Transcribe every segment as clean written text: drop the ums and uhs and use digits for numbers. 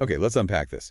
Okay, let's unpack this.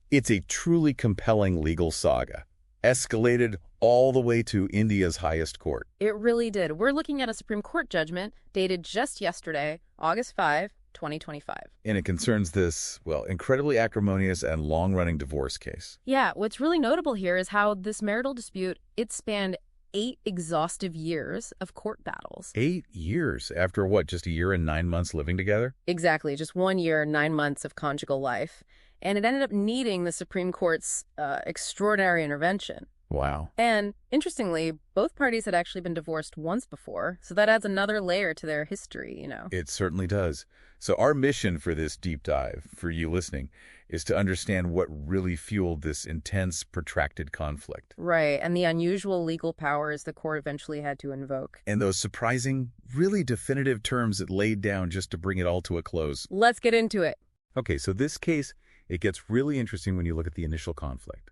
It's a truly compelling legal saga, escalated all the way to India's highest court. It really did. We're looking at a Supreme Court judgment dated just yesterday, August 5, 2025. And it concerns this, well, incredibly acrimonious and long-running divorce case. Yeah, what's really notable here is how this marital dispute, it spanned 8 exhaustive years of court battles. 8 years after what, just a year and 9 months living together? Exactly, just 1 year, 9 months of conjugal life. And it ended up needing the Supreme Court's extraordinary intervention. Wow. And interestingly, both parties had actually been divorced once before, so that adds another layer to their history, you know. It certainly does. So our mission for this deep dive, for you listening, is to understand what really fueled this intense, protracted conflict. Right, and the unusual legal powers the court eventually had to invoke. And those surprising, really definitive terms it laid down just to bring it all to a close. Let's get into it. Okay, so this case, it gets really interesting when you look at the initial conflict.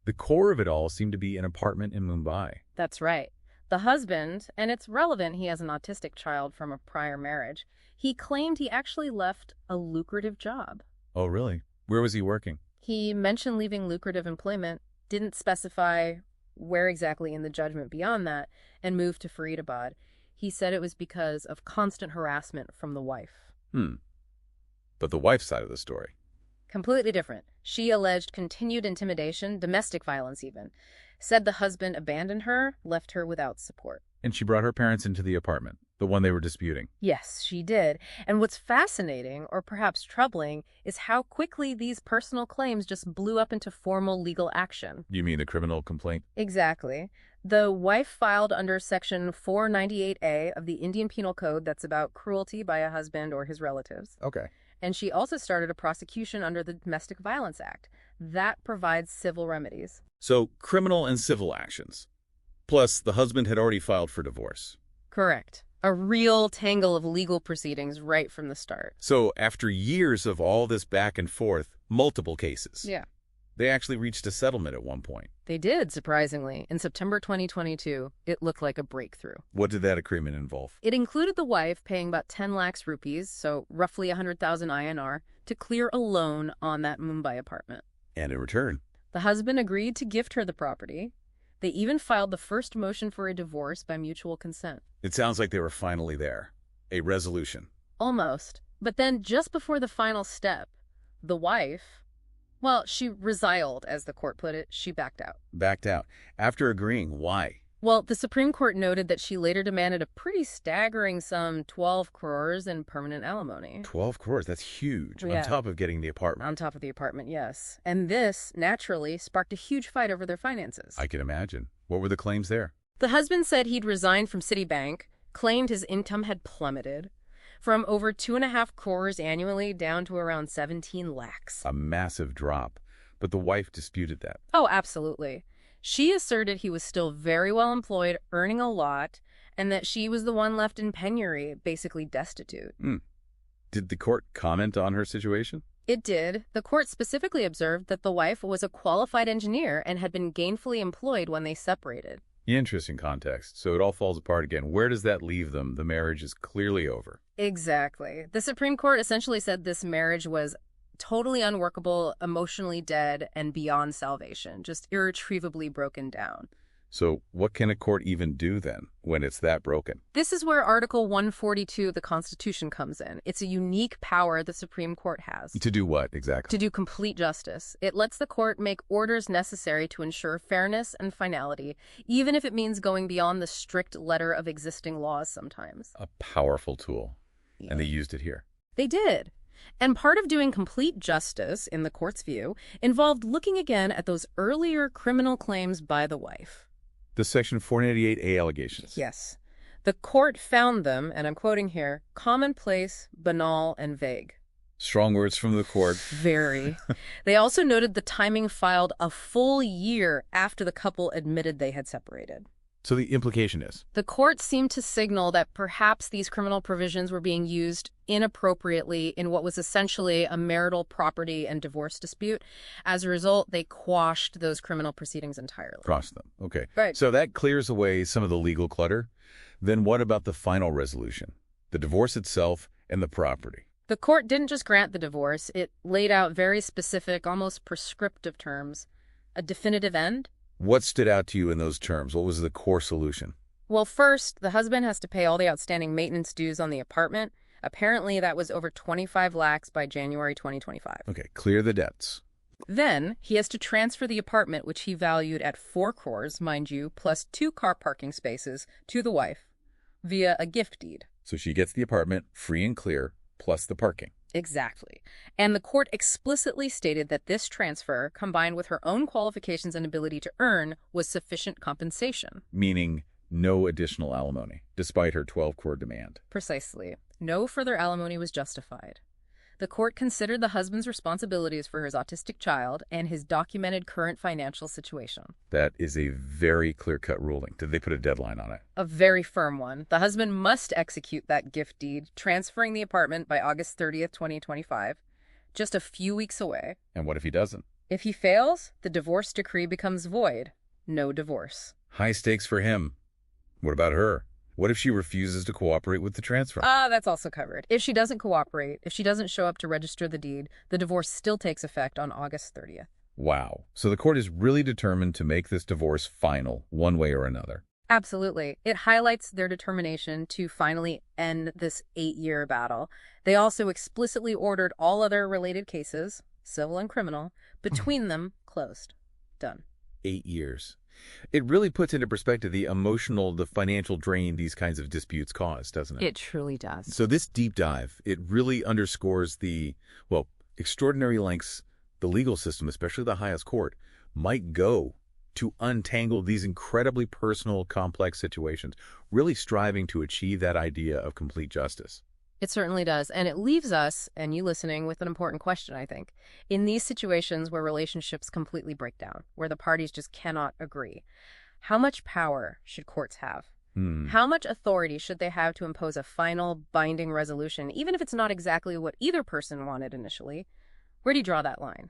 The core of it all seemed to be an apartment in Mumbai. That's right. The husband, and it's relevant he has an autistic child from a prior marriage, he claimed he actually left a lucrative job. Oh, really? Where was he working? He mentioned leaving lucrative employment, didn't specify where exactly in the judgment beyond that, and moved to Faridabad. He said it was because of constant harassment from the wife. But the wife's side of the story? Completely different. She alleged continued intimidation, domestic violence even. Said the husband abandoned her, left her without support. And she brought her parents into the apartment, the one they were disputing. Yes, she did. And what's fascinating, or perhaps troubling, is how quickly these personal claims just blew up into formal legal action. You mean the criminal complaint? Exactly. The wife filed under Section 498A of the Indian Penal Code, that's about cruelty by a husband or his relatives. Okay. And she also started a prosecution under the Domestic Violence Act. That provides civil remedies. So, criminal and civil actions. Plus, the husband had already filed for divorce. Correct. A real tangle of legal proceedings right from the start. So, after years of all this back and forth, multiple cases. Yeah. They actually reached a settlement at one point. They did, surprisingly. In September 2022, it looked like a breakthrough. What did that agreement involve? It included the wife paying about 10 lakhs rupees, so roughly 100,000 INR, to clear a loan on that Mumbai apartment. And in return? The husband agreed to gift her the property. They even filed the first motion for a divorce by mutual consent. It sounds like they were finally there. A resolution. Almost. But then, just before the final step, the wife... Well, she resigned, as the court put it. She backed out. Backed out. After agreeing, why? Well, the Supreme Court noted that she later demanded a pretty staggering sum, 12 crores in permanent alimony. 12 crores, that's huge. Yeah. On top of getting the apartment. On top of the apartment, yes. And this, naturally, sparked a huge fight over their finances. I can imagine. What were the claims there? The husband said he'd resigned from Citibank, claimed his income had plummeted from over 2.5 crores annually down to around 17 lakhs. A massive drop. But the wife disputed that. Oh, absolutely. She asserted he was still very well employed, earning a lot, and that she was the one left in penury, basically destitute. Did the court comment on her situation? It did. The court specifically observed that the wife was a qualified engineer and had been gainfully employed when they separated. Interesting context. So it all falls apart again. Where does that leave them? The marriage is clearly over. Exactly. The Supreme Court essentially said this marriage was totally unworkable, emotionally dead, and beyond salvation, just irretrievably broken down. So what can a court even do then, when it's that broken? This is where Article 142 of the Constitution comes in. It's a unique power the Supreme Court has. To do what, exactly? To do complete justice. It lets the court make orders necessary to ensure fairness and finality, even if it means going beyond the strict letter of existing laws sometimes. A powerful tool. Yeah. And they used it here. They did. And part of doing complete justice, in the court's view, involved looking again at those earlier criminal claims by the wife. The Section 488A allegations. Yes. The court found them, and I'm quoting here, commonplace, banal, and vague. Strong words from the court. Very. They also noted the timing filed a full year after the couple admitted they had separated. So the implication is? The court seemed to signal that perhaps these criminal provisions were being used inappropriately in what was essentially a marital property and divorce dispute. As a result, they quashed those criminal proceedings entirely. Crossed them. Okay. Right. So that clears away some of the legal clutter. Then what about the final resolution? The divorce itself and the property? The court didn't just grant the divorce, it laid out very specific, almost prescriptive terms. A definitive end? What stood out to you in those terms? What was the core solution? Well, first, the husband has to pay all the outstanding maintenance dues on the apartment. Apparently, that was over 25 lakhs by January 2025. Okay, clear the debts. Then, he has to transfer the apartment, which he valued at 4 crores, mind you, plus 2 car parking spaces, to the wife, via a gift deed. So she gets the apartment free and clear, plus the parking. Exactly. And the court explicitly stated that this transfer, combined with her own qualifications and ability to earn, was sufficient compensation. Meaning no additional alimony, despite her 12 crore demand. Precisely. No further alimony was justified. The court considered the husband's responsibilities for his autistic child and his documented current financial situation. That is a very clear-cut ruling. Did they put a deadline on it? A very firm one. The husband must execute that gift deed, transferring the apartment by August 30th, 2025, just a few weeks away. And what if he doesn't? If he fails, the divorce decree becomes void. No divorce. High stakes for him. What about her? What if she refuses to cooperate with the transfer? That's also covered. If she doesn't cooperate, if she doesn't show up to register the deed, the divorce still takes effect on August 30th. Wow. So the court is really determined to make this divorce final, one way or another. Absolutely. It highlights their determination to finally end this 8-year battle. They also explicitly ordered all other related cases, civil and criminal, between them closed. Done. 8 years. It really puts into perspective the emotional, the financial drain these kinds of disputes cause, doesn't it? It truly does. So this deep dive, it really underscores the, well, extraordinary lengths the legal system, especially the highest court, might go to untangle these incredibly personal, complex situations, really striving to achieve that idea of complete justice. It certainly does. And it leaves us, and you listening, with an important question, I think. In these situations where relationships completely break down, where the parties just cannot agree, how much power should courts have? How much authority should they have to impose a final, binding resolution, even if it's not exactly what either person wanted initially? Where do you draw that line?